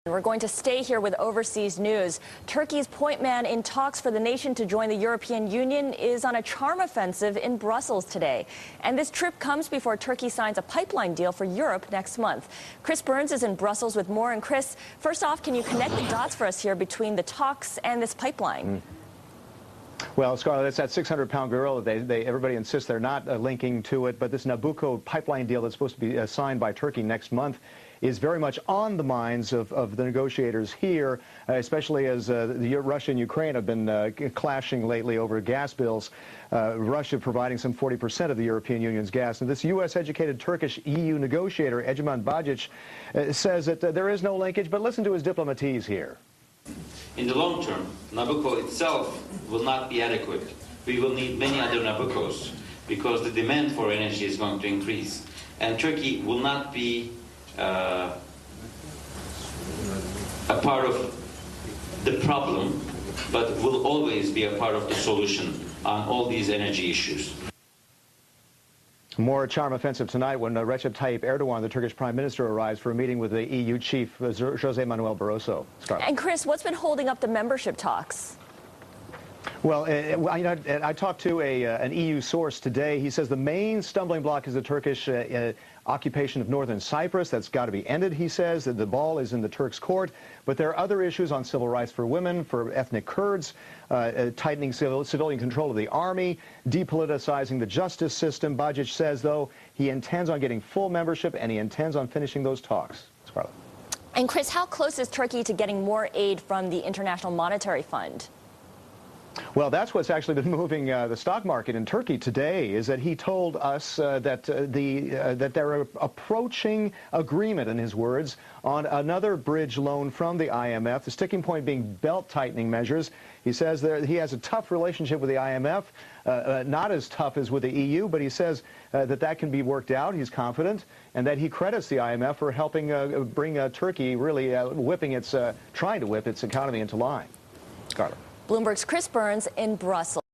We're going to stay here with overseas news. Turkey's point man in talks for the nation to join the European Union is on a charm offensive in Brussels today. And this trip comes before Turkey signs a pipeline deal for Europe next month. Chris Burns is in Brussels with more. And Chris, first off, can you connect the dots for us here between the talks and this pipeline? Well, Scarlett, it's that 600-pound gorilla. Everybody insists they're not linking to it, but this Nabucco pipeline deal that's supposed to be signed by Turkey next month is very much on the minds of the negotiators here, especially as Russia and Ukraine have been clashing lately over gas bills. Russia providing some 40% of the European Union's gas. And this U.S.-educated Turkish EU negotiator, Egemen Bajic, says that there is no linkage, but listen to his diplomatese here. In the long term, Nabucco itself will not be adequate. We will need many other Nabuccos because the demand for energy is going to increase. And Turkey will not be a part of the problem, but will always be a part of the solution on all these energy issues. More charm offensive tonight when Recep Tayyip Erdogan, the Turkish Prime Minister, arrives for a meeting with the EU chief, Jose Manuel Barroso. Scarlett. And Chris, what's been holding up the membership talks? Well, I talked to an EU source today. He says the main stumbling block is the Turkish occupation of northern Cyprus. That's got to be ended, he says. The ball is in the Turks' court. But there are other issues on civil rights for women, for ethnic Kurds, tightening civilian control of the army, depoliticizing the justice system. Bajic says, though, he intends on getting full membership and he intends on finishing those talks. Scarlett. And Chris, how close is Turkey to getting more aid from the International Monetary Fund? Well, that's what's actually been moving the stock market in Turkey today, is that he told us that they're approaching agreement, in his words, on another bridge loan from the IMF, the sticking point being belt-tightening measures. He says that he has a tough relationship with the IMF, not as tough as with the EU, but he says that can be worked out. He's confident, and that he credits the IMF for helping bring Turkey really trying to whip its economy into line. Scarlett. Bloomberg's Chris Burns in Brussels.